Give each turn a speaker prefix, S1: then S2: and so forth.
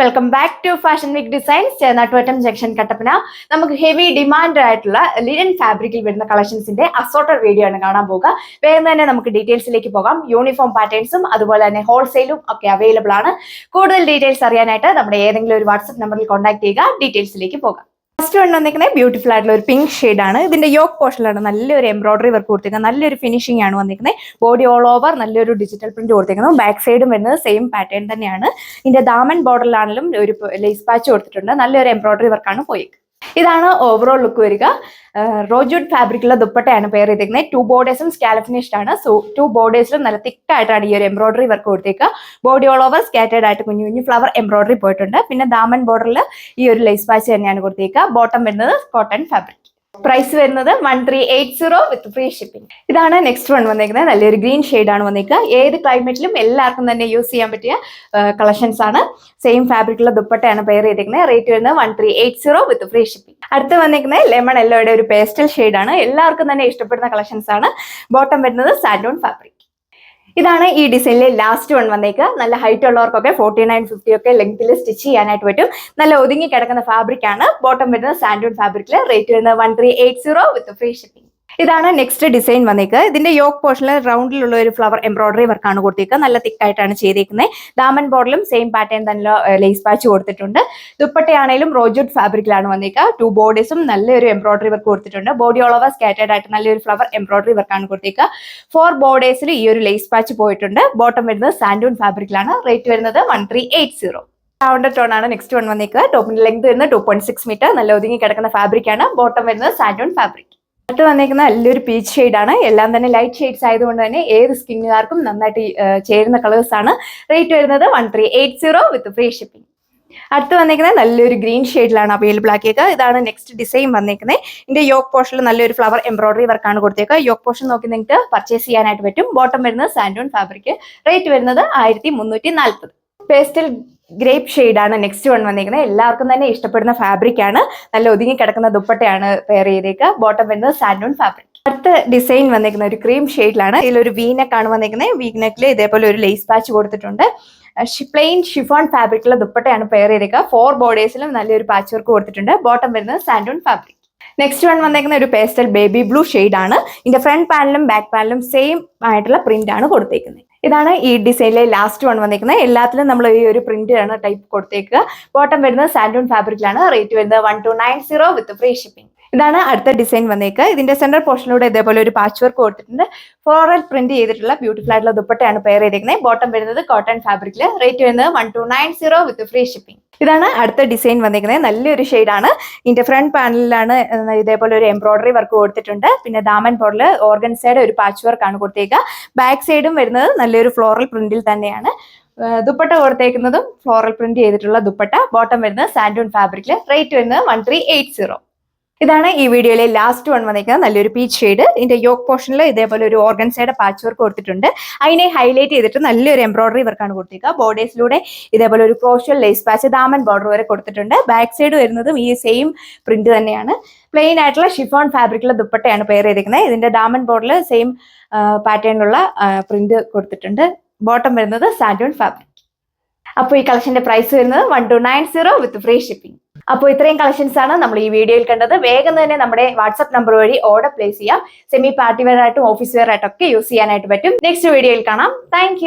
S1: Welcome back to fashion week designs ചേർന്നാട്ടുവട്ടം junction Kattappana. നമുക്ക് heavy demand ആയിട്ടുള്ള ലിനൻ ഫാബ്രിക്കിൽ വരുന്ന കളക്ഷൻസിന്റെ അസോർട്ടഡ് വീഡിയോ ആണ് കാണാൻ പോകുക. വേഗം തന്നെ നമുക്ക് ഡീറ്റെയിൽസിലേക്ക് പോകാം. യൂണിഫോം പാറ്റേൺസും അതുപോലെ തന്നെ ഹോൾസെയിലും ഒക്കെ അവൈലബിൾ ആണ്. കൂടുതൽ ഡീറ്റെയിൽസ് അറിയാനായിട്ട് നമ്മുടെ ഏതെങ്കിലും ഒരു വാട്സ്ആപ്പ് നമ്പറിൽ കോൺടാക്ട് ചെയ്യുക. ഡീറ്റെയിൽസിലേക്ക് പോകാം. ഫസ്റ്റ് വൺ വന്നിരിക്കുന്നത് ബ്യൂട്ടിഫുൾ ആയിട്ടുള്ള ഒരു പിങ്ക് ഷെയ്ഡ് ആണ്. ഇതിന്റെ യോക്ക് പോർഷനിലാണ് നല്ലൊരു എംബ്രോയിഡറി വർക്ക് കൊടുത്തിരിക്കുന്നത്. നല്ലൊരു ഫിനിഷിംഗ് ആണ് വന്നിരിക്കുന്നത്. ബോഡി ഓൾ ഓവർ നല്ലൊരു ഡിജിറ്റൽ പ്രിന്റ് കൊടുത്തിരിക്കുന്നത്. ബാക്ക് സൈഡും വരുന്നത് സെയിം പാറ്റേൺ തന്നെയാണ്. ഇതിന്റെ ദാമൻ ബോർഡറിലാണെങ്കിലും ഒരു ലേസ് പാച്ച് കൊടുത്തിട്ടുണ്ട്. നല്ലൊരു എംബ്രോയിഡറി വർക്കാണ് പോയി. ഇതാണ് ഓവറോൾ ലുക്ക് വരിക. റോജുഡ് ഫാബ്രിക്കുള്ള ദുപ്പട്ടയാണ് പെയർ ചെയ്തിരിക്കുന്നത്. 2 ബോർഡേഴ്സും സ്കാലപ്പ് ഫിനിഷ്ഡ് ആണ്. സോ 2 ബോർഡേഴ്സിലും നല്ല തിക്കായിട്ടാണ് ഈ ഒരു എംബ്രോയിഡറി വർക്ക് കൊടുത്തേക്കുക. ബോഡി ഓൾ ഓവർ സ്കാറ്റേഡ് ആയിട്ട് കുഞ്ഞു കുഞ്ഞു ഫ്ലവർ എംബ്രോയിഡറി പോയിട്ടുണ്ട്. പിന്നെ ദാമൻ ബോർഡറിൽ ഈ ഒരു ലേസ് പാച്ച് തന്നെയാണ് കൊടുത്തേക്കുക. ബോട്ടം വരുന്നത് കോട്ടൺ ഫാബ്രിക്. പ്രൈസ് വരുന്നത് 1380 വിത്ത് ഫ്രീ ഷിപ്പിംഗ്. ഇതാണ് നെക്സ്റ്റ് വൺ വന്നേക്കുന്നത്. നല്ലൊരു ഗ്രീൻ ഷെയ്ഡ് ആണ് വന്നേക്കുക. ഏത് ക്ലൈമറ്റിലും എല്ലാവർക്കും തന്നെ യൂസ് ചെയ്യാൻ പറ്റിയ കളക്ഷൻസ് ആണ്. സെയിം ഫാബ്രിക്കുള്ള ദുപ്പട്ടയാണ് പെയർ ചെയ്തിരിക്കുന്നത്. റേറ്റ് വരുന്നത് 1380 വിത്ത് ഫ്രീ ഷിപ്പിംഗ്. അടുത്ത് വന്നിരിക്കുന്നത് ലെമൺ യെല്ലോയുടെ ഒരു പേസ്റ്റൽ ഷെയ്ഡ് ആണ്. എല്ലാവർക്കും തന്നെ ഇഷ്ടപ്പെടുന്ന കളക്ഷൻസ് ആണ്. ബോട്ടം വരുന്നത് സാൻഡോൺ ഫാബ്രിക്. ഇതാണ് ഈ ഡിസൈനിലെ ലാസ്റ്റ് വൺ വന്നേക്ക്. നല്ല ഹൈറ്റ് ഉള്ളവർക്കൊക്കെ 49-50 ഒക്കെ ലെങ്ത്തിൽ സ്റ്റിച്ച് ചെയ്യാനായിട്ട് പറ്റും. നല്ല ഒതുങ്ങി കിടക്കുന്ന ഫാബ്രിക് ആണ്. ബോട്ടം വരുന്നത് സാൻഡൂൺ ഫാബ്രിക്കിൽ. റേറ്റ് വരുന്നത് 1380 വിത്ത് ഫ്രീ ഷിപ്പിംഗ്. ഇതാണ് നെക്സ്റ്റ് ഡിസൈൻ വന്നേക്ക്. ഇതിന്റെ യോക്ക് പോർഷനിൽ റൗണ്ടിലുള്ള ഒരു ഫ്ലവർ എംബ്രോയിഡറി വർക്കാണ് കൊടുത്തേക്കുക. നല്ല തിക്കായിട്ടാണ് ചെയ്തേക്കുന്നത്. ദാമൻ ബോർഡിലും സെയിം പാറ്റേൺ തന്നെ ലേസ് പാച്ച് കൊടുത്തിട്ടുണ്ട്. ദുപ്പട്ടയാണെങ്കിലും റോജുഡ് ഫാബ്രിക്കിലാണ് വന്നേക്കുക. 2 ബോർഡേഴ്സും നല്ലൊരു എംബ്രോയിഡറി വർക്ക് കൊടുത്തിട്ടുണ്ട്. ബോഡി ഓൾ ഓവർ സ്കാറ്റേഡ് ആയിട്ട് നല്ലൊരു ഫ്ലവർ എംബ്രോയിഡറി വർക്കാണ് കൊടുത്തേക്കുക. 4 ബോർഡേഴ്സിൽ ഈ ഒരു ലേസ് പാച്ച് പോയിട്ടുണ്ട്. ബോട്ടം വരുന്നത് സാൻഡൂൺ ഫാബ്രിക്കിലാണ്. റേറ്റ് വരുന്നത് 1380. റൗണ്ടഡ് ടോൺ ആണ് നെക്സ്റ്റ് വൺ വന്നേക്കുക. ടോപ്പിന്റെ ലെങ്ത് വരുന്നത് 2.6 മീറ്റർ. നല്ല ഒതുങ്ങി കിടക്കുന്ന ഫാബ്രിക് ആണ്. ബോട്ടം വരുന്നത് സാൻഡൂൺ ഫാബ്രിക്. അടുത്ത് വന്നേക്കുന്ന നല്ലൊരു പീച്ച് ഷെയ്ഡ് ആണ്. എല്ലാം തന്നെ ലൈറ്റ് ഷെയ്ഡ്സ് ആയതുകൊണ്ട് തന്നെ ഏത് സ്കിന്നുകാർക്കും നന്നായിട്ട് ചേരുന്ന കളേഴ്സ് ആണ്. റേറ്റ് വരുന്നത് 1380 വിത്ത് ഫ്രീ ഷിപ്പിംഗ്. അടുത്ത് വന്നേക്കുന്നത് നല്ലൊരു ഗ്രീൻ ഷെയ്ഡിലാണ് അവൈലബിൾ ആക്കിയേക്കുക. ഇതാണ് നെക്സ്റ്റ് ഡിസൈൻ വന്നേക്കുന്നത്. ഇതിന്റെ യോക്ക് പോർഷനിൽ നല്ലൊരു ഫ്ലവർ എംബ്രോയിഡറി വർക്കാണ് കൊടുത്തേക്കുക. യോക്ക് പോർഷൻ നോക്കി നിങ്ങൾക്ക് പർച്ചേസ് ചെയ്യാനായിട്ട് പറ്റും. ബോട്ടം വരുന്നത് സാൻഡൂൺ ഫാബ്രിക്. റേറ്റ് വരുന്നത് 1340. പേസ്റ്റൽ ഗ്രേപ്പ് ഷെയ്ഡ് ആണ് നെക്സ്റ്റ് വൺ വന്നിരിക്കുന്നത്. എല്ലാവർക്കും തന്നെ ഇഷ്ടപ്പെടുന്ന ഫാബ്രിക് ആണ്. നല്ല ഒതുങ്ങി കിടക്കുന്ന ദുപ്പട്ടയാണ് പെയർ ചെയ്തേക്കുക. ബോട്ടം വരുന്നത് സാൻഡൂൺ ഫാബ്രിക്. അടുത്ത ഡിസൈൻ വന്നിരിക്കുന്ന ഒരു ക്രീം ഷെയ്ഡിലാണ്. ഇതിലൊരു വീനെക്ക് ആണ് വന്നിരിക്കുന്നത്. വീനെക്കിൽ ഇതേപോലെ ഒരു ലേസ് പാച്ച് കൊടുത്തിട്ടുണ്ട്. പ്ലെയിൻ ഷിഫോൺ ഫാബ്രിക്കുള്ള ദുപ്പട്ടയാണ് പെയർ ചെയ്തേക്കുക. 4 ബോർഡേഴ്സിലും നല്ലൊരു പാച്ച് വർക്ക് കൊടുത്തിട്ടുണ്ട്. ബോട്ടം വരുന്നത് സാൻഡൂൺ ഫാബ്രിക്. നെക്സ്റ്റ് വൺ വന്നേക്കുന്ന ഒരു പേസ്റ്റൽ ബേബി ബ്ലൂ ഷെയ്ഡ് ആണ്. ഇതിന്റെ ഫ്രണ്ട് പാനലും ബാക്ക് പാനലും സെയിം ആയിട്ടുള്ള പ്രിന്റ് ആണ് കൊടുത്തേക്കുന്നത്. ഇതാണ് ഈ ഡിസൈനിലെ ലാസ്റ്റ് വൺ വന്നിരിക്കുന്നത്. എല്ലാത്തിലും നമ്മൾ ഈ ഒരു പ്രിന്റ് ആണ് ടൈപ്പ് കൊടുത്തേക്കുക. ബോട്ടം വരുന്നത് സാൻഡൂൺ ഫാബ്രിക്കിലാണ്. റേറ്റ് വരുന്നത് 1290 വിത്ത് ഫ്രീ ഷിപ്പിംഗ്. ഇതാണ് അടുത്ത ഡിസൈൻ വന്നേക്കുക. ഇതിന്റെ സെന്റർ പോർഷനിലൂടെ ഇതേപോലെ ഒരു പാച്ച് വർക്ക് കൊടുത്തിട്ടുണ്ട്. ഫ്ലോറൽ പ്രിന്റ് ചെയ്തിട്ടുള്ള ബ്യൂട്ടിഫുൾ ആയിട്ടുള്ള ദുപ്പട്ടയാണ് പെയർ ചെയ്തിരിക്കുന്നത്. ബോട്ടം വരുന്നത് കോട്ടൺ ഫാബ്രിക്കിൽ. റേറ്റ് വരുന്നത് 1290 വിത്ത് ഫ്രീ ഷിപ്പിംഗ്. ഇതാണ് അടുത്ത ഡിസൈൻ വന്നിരിക്കുന്നത്. നല്ലൊരു ഷെയ്ഡാണ്. ഇതിന്റെ ഫ്രണ്ട് പാനലിലാണ് ഇതേപോലെ ഒരു എംബ്രോയിഡറി വർക്ക് കൊടുത്തിട്ടുണ്ട്. പിന്നെ ദാമൻ ബോർഡിൽ ഓർഗൻസയുടെ ഒരു പാച്ച് വർക്ക് ആണ് കൊടുത്തേക്കുക. ബാക്ക് സൈഡും വരുന്നത് നല്ലൊരു ഫ്ലോറൽ പ്രിന്റിൽ തന്നെയാണ്. ദുപ്പട്ട കൊടുത്തേക്കുന്നതും ഫ്ലോറൽ പ്രിന്റ് ചെയ്തിട്ടുള്ള ദുപ്പട്ട. ബോട്ടം വരുന്നത് സാൻഡൂൺ ഫാബ്രിക്കിൽ. റേറ്റ് വരുന്നത് 1380. ഇതാണ് ഈ വീഡിയോയിലെ ലാസ്റ്റ് വൺ വന്നിരിക്കുന്നത്. നല്ലൊരു പീച്ച് ഷെയ്ഡ്. ഇതിന്റെ യോക്ക് പോർഷനിൽ ഇതേപോലെ ഒരു ഓർഗൻസയുടെ പാച്ച് വർക്ക് കൊടുത്തിട്ടുണ്ട്. അതിനെ ഹൈലൈറ്റ് ചെയ്തിട്ട് നല്ലൊരു എംബ്രോയിഡറി വർക്കാണ് കൊടുത്തിരിക്കുക. ബോർഡേഴ്സിലൂടെ ഇതേപോലെ ഒരു crucial lace patch Daman border വരെ കൊടുത്തിട്ടുണ്ട്. ബാക്ക് സൈഡ് വരുന്നതും ഈ സെയിം പ്രിന്റ് തന്നെയാണ്. പ്ലെയിൻ ആയിട്ടുള്ള ഷിഫോൺ ഫാബ്രിക്കുള്ള ദുപ്പട്ടയാണ് പെയർ ചെയ്തിരിക്കുന്നത്. ഇതിന്റെ ദാമൻ ബോർഡിൽ സെയിം പാറ്റേണിലുള്ള പ്രിന്റ് കൊടുത്തിട്ടുണ്ട്. ബോട്ടം വരുന്നത് സാൻഡൂൺ ഫാബ്രിക്. അപ്പോൾ ഈ കളക്ഷന്റെ പ്രൈസ് വരുന്നത് 1290 വിത്ത് ഫ്രീ ഷിപ്പിംഗ്. അപ്പോൾ ഇത്രയും കളക്ഷൻസ് ആണ് നമ്മൾ ഈ വീഡിയോയിൽ കണ്ടത്. വേഗം തന്നെ നമ്മുടെ വാട്സ്ആപ്പ് നമ്പർ വഴി ഓർഡർ പ്ലേസ് ചെയ്യാം. സെമി പാർട്ടി വെയർ ആയിട്ടും ഓഫീസ് വെയർ ആയിട്ടും ഒക്കെ യൂസ് ചെയ്യാനായിട്ട് പറ്റും. നെക്സ്റ്റ് വീഡിയോയിൽ കാണാം. താങ്ക്